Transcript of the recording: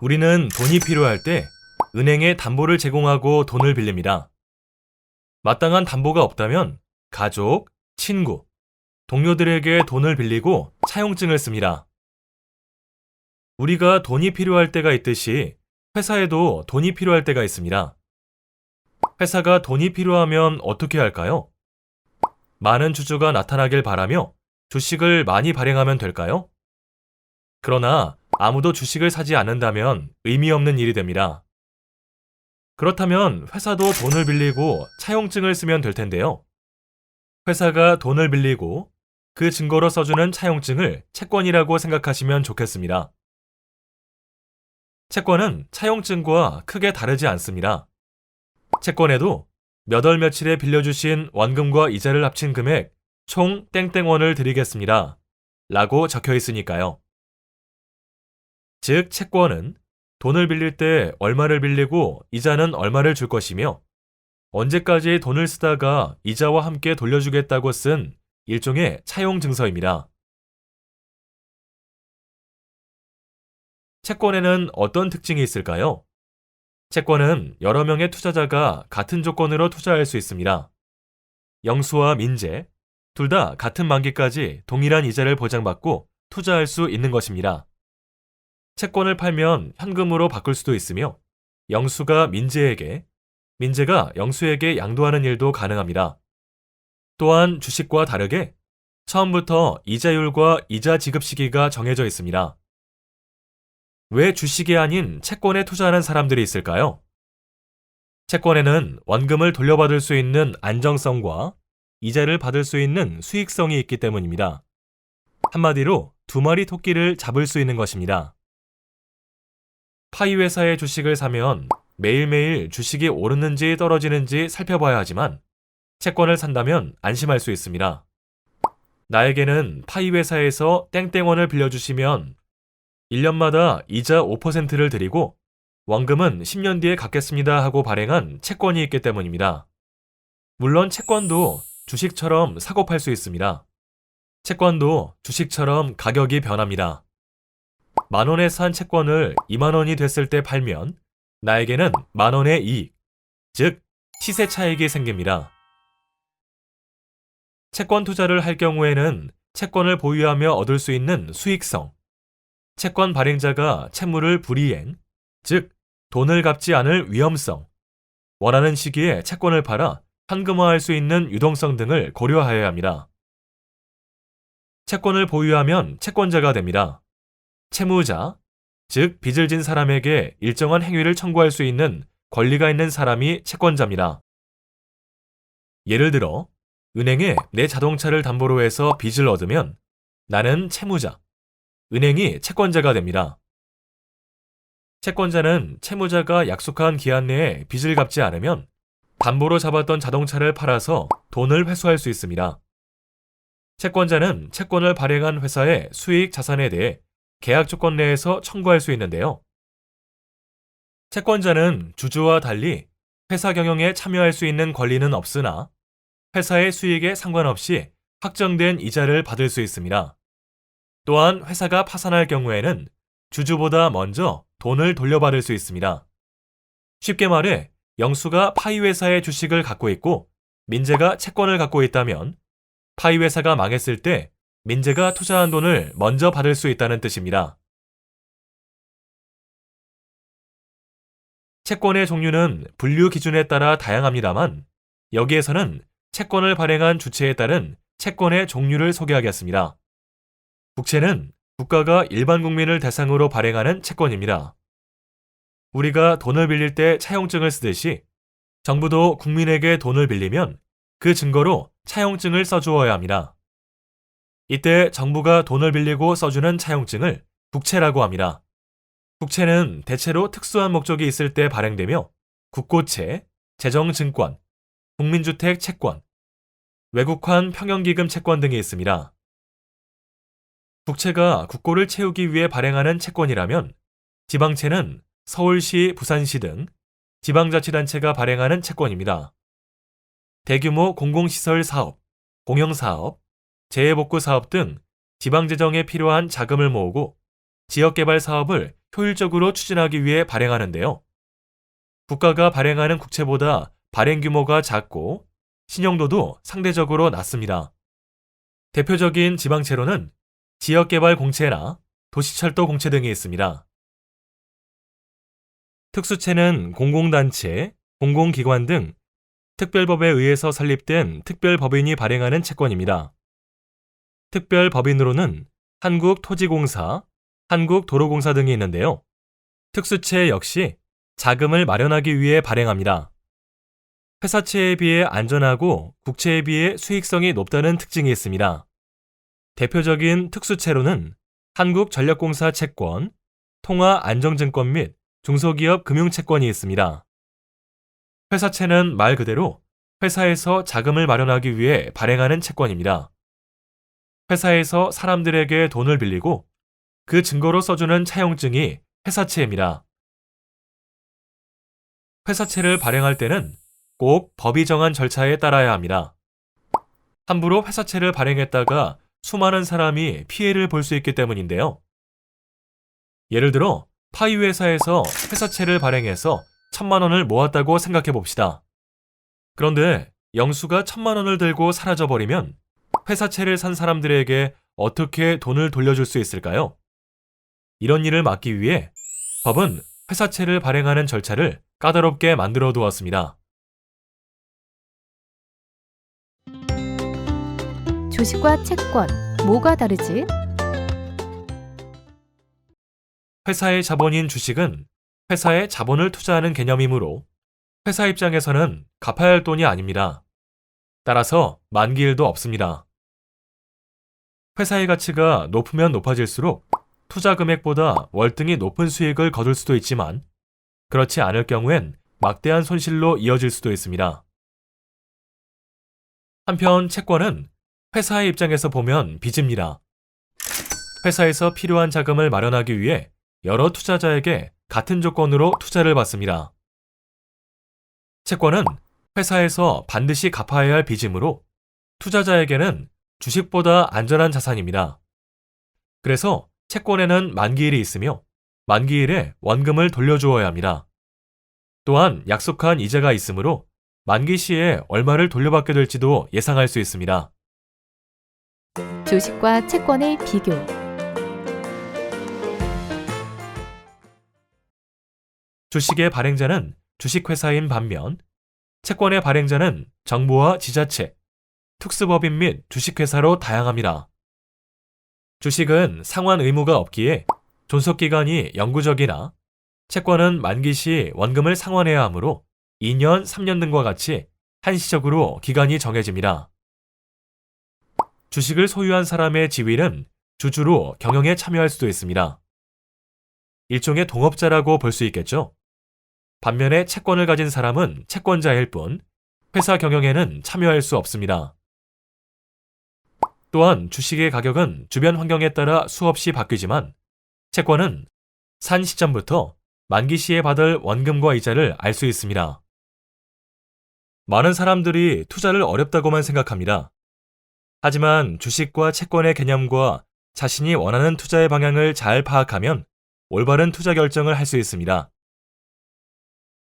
우리는 돈이 필요할 때 은행에 담보를 제공하고 돈을 빌립니다. 마땅한 담보가 없다면 가족, 친구, 동료들에게 돈을 빌리고 차용증을 씁니다. 우리가 돈이 필요할 때가 있듯이 회사에도 돈이 필요할 때가 있습니다. 회사가 돈이 필요하면 어떻게 할까요? 많은 주주가 나타나길 바라며 주식을 많이 발행하면 될까요? 그러나 아무도 주식을 사지 않는다면 의미 없는 일이 됩니다. 그렇다면 회사도 돈을 빌리고 차용증을 쓰면 될 텐데요. 회사가 돈을 빌리고 그 증거로 써주는 차용증을 채권이라고 생각하시면 좋겠습니다. 채권은 차용증과 크게 다르지 않습니다. 채권에도 몇 월 며칠에 빌려주신 원금과 이자를 합친 금액 총 땡땡원을 드리겠습니다. 라고 적혀 있으니까요. 즉, 채권은 돈을 빌릴 때 얼마를 빌리고 이자는 얼마를 줄 것이며 언제까지 돈을 쓰다가 이자와 함께 돌려주겠다고 쓴 일종의 차용 증서입니다. 채권에는 어떤 특징이 있을까요? 채권은 여러 명의 투자자가 같은 조건으로 투자할 수 있습니다. 영수와 민재, 둘 다 같은 만기까지 동일한 이자를 보장받고 투자할 수 있는 것입니다. 채권을 팔면 현금으로 바꿀 수도 있으며 영수가 민재에게, 민재가 영수에게 양도하는 일도 가능합니다. 또한 주식과 다르게 처음부터 이자율과 이자 지급 시기가 정해져 있습니다. 왜 주식이 아닌 채권에 투자하는 사람들이 있을까요? 채권에는 원금을 돌려받을 수 있는 안정성과 이자를 받을 수 있는 수익성이 있기 때문입니다. 한마디로 두 마리 토끼를 잡을 수 있는 것입니다. 파이 회사의 주식을 사면 매일매일 주식이 오르는지 떨어지는지 살펴봐야 하지만 채권을 산다면 안심할 수 있습니다. 나에게는 파이 회사에서 땡땡원을 빌려주시면 1년마다 이자 5%를 드리고 원금은 10년 뒤에 갚겠습니다 하고 발행한 채권이 있기 때문입니다. 물론 채권도 주식처럼 사고 팔 수 있습니다. 채권도 주식처럼 가격이 변합니다. 10,000원에 산 채권을 20,000원이 됐을 때 팔면 나에게는 10,000원의 이익, 즉 시세 차익이 생깁니다. 채권 투자를 할 경우에는 채권을 보유하며 얻을 수 있는 수익성, 채권 발행자가 채무를 불이행, 즉 돈을 갚지 않을 위험성, 원하는 시기에 채권을 팔아 현금화할 수 있는 유동성 등을 고려하여야 합니다. 채권을 보유하면 채권자가 됩니다. 채무자, 즉 빚을 진 사람에게 일정한 행위를 청구할 수 있는 권리가 있는 사람이 채권자입니다. 예를 들어 은행에 내 자동차를 담보로 해서 빚을 얻으면 나는 채무자, 은행이 채권자가 됩니다. 채권자는 채무자가 약속한 기한 내에 빚을 갚지 않으면 담보로 잡았던 자동차를 팔아서 돈을 회수할 수 있습니다. 채권자는 채권을 발행한 회사의 수익 자산에 대해 계약 조건 내에서 청구할 수 있는데요. 채권자는 주주와 달리 회사 경영에 참여할 수 있는 권리는 없으나 회사의 수익에 상관없이 확정된 이자를 받을 수 있습니다. 또한 회사가 파산할 경우에는 주주보다 먼저 돈을 돌려받을 수 있습니다. 쉽게 말해 영수가 파이 회사의 주식을 갖고 있고 민재가 채권을 갖고 있다면 파이 회사가 망했을 때 민재가 투자한 돈을 먼저 받을 수 있다는 뜻입니다. 채권의 종류는 분류 기준에 따라 다양합니다만 여기에서는 채권을 발행한 주체에 따른 채권의 종류를 소개하겠습니다. 국채는 국가가 일반 국민을 대상으로 발행하는 채권입니다. 우리가 돈을 빌릴 때 차용증을 쓰듯이 정부도 국민에게 돈을 빌리면 그 증거로 차용증을 써주어야 합니다. 이때 정부가 돈을 빌리고 써주는 차용증을 국채라고 합니다. 국채는 대체로 특수한 목적이 있을 때 발행되며 국고채, 재정증권, 국민주택 채권, 외국환 평형기금 채권 등이 있습니다. 국채가 국고를 채우기 위해 발행하는 채권이라면 지방채는 서울시, 부산시 등 지방자치단체가 발행하는 채권입니다. 대규모 공공시설 사업, 공영사업, 재해복구 사업 등 지방재정에 필요한 자금을 모으고 지역개발 사업을 효율적으로 추진하기 위해 발행하는데요. 국가가 발행하는 국채보다 발행 규모가 작고 신용도도 상대적으로 낮습니다. 대표적인 지방채로는 지역개발공채나 도시철도 공채 등이 있습니다. 특수채는 공공단체, 공공기관 등 특별법에 의해서 설립된 특별법인이 발행하는 채권입니다. 특별법인으로는 한국토지공사, 한국도로공사 등이 있는데요. 특수채 역시 자금을 마련하기 위해 발행합니다. 회사채에 비해 안전하고 국채에 비해 수익성이 높다는 특징이 있습니다. 대표적인 특수채로는 한국전력공사 채권, 통화안정증권 및 중소기업 금융채권이 있습니다. 회사채는 말 그대로 회사에서 자금을 마련하기 위해 발행하는 채권입니다. 회사에서 사람들에게 돈을 빌리고 그 증거로 써주는 차용증이 회사채입니다. 회사채를 발행할 때는 꼭 법이 정한 절차에 따라야 합니다. 함부로 회사채를 발행했다가 수많은 사람이 피해를 볼 수 있기 때문인데요. 예를 들어 파이 회사에서 회사채를 발행해서 1,000만 원을 모았다고 생각해 봅시다. 그런데 영수가 1,000만 원을 들고 사라져버리면 회사채를 산 사람들에게 어떻게 돈을 돌려줄 수 있을까요? 이런 일을 막기 위해 법은 회사채를 발행하는 절차를 까다롭게 만들어 두었습니다. 주식과 채권, 뭐가 다르지? 회사의 자본인 주식은 회사에 자본을 투자하는 개념이므로 회사 입장에서는 갚아야 할 돈이 아닙니다. 따라서 만기일도 없습니다. 회사의 가치가 높으면 높아질수록 투자 금액보다 월등히 높은 수익을 거둘 수도 있지만 그렇지 않을 경우엔 막대한 손실로 이어질 수도 있습니다. 한편 채권은 회사의 입장에서 보면 빚입니다. 회사에서 필요한 자금을 마련하기 위해 여러 투자자에게 같은 조건으로 투자를 받습니다. 채권은 회사에서 반드시 갚아야 할 빚이므로 투자자에게는 주식보다 안전한 자산입니다. 그래서 채권에는 만기일이 있으며 만기일에 원금을 돌려주어야 합니다. 또한 약속한 이자가 있으므로 만기 시에 얼마를 돌려받게 될지도 예상할 수 있습니다. 주식과 채권의 비교. 주식의 발행자는 주식회사인 반면 채권의 발행자는 정부와 지자체, 특수법인 및 주식회사로 다양합니다. 주식은 상환 의무가 없기에 존속기간이 영구적이나 채권은 만기 시 원금을 상환해야 하므로 2년, 3년 등과 같이 한시적으로 기간이 정해집니다. 주식을 소유한 사람의 지위는 주주로 경영에 참여할 수도 있습니다. 일종의 동업자라고 볼 수 있겠죠. 반면에 채권을 가진 사람은 채권자일 뿐 회사 경영에는 참여할 수 없습니다. 또한 주식의 가격은 주변 환경에 따라 수없이 바뀌지만 채권은 산 시점부터 만기 시에 받을 원금과 이자를 알 수 있습니다. 많은 사람들이 투자를 어렵다고만 생각합니다. 하지만 주식과 채권의 개념과 자신이 원하는 투자의 방향을 잘 파악하면 올바른 투자 결정을 할 수 있습니다.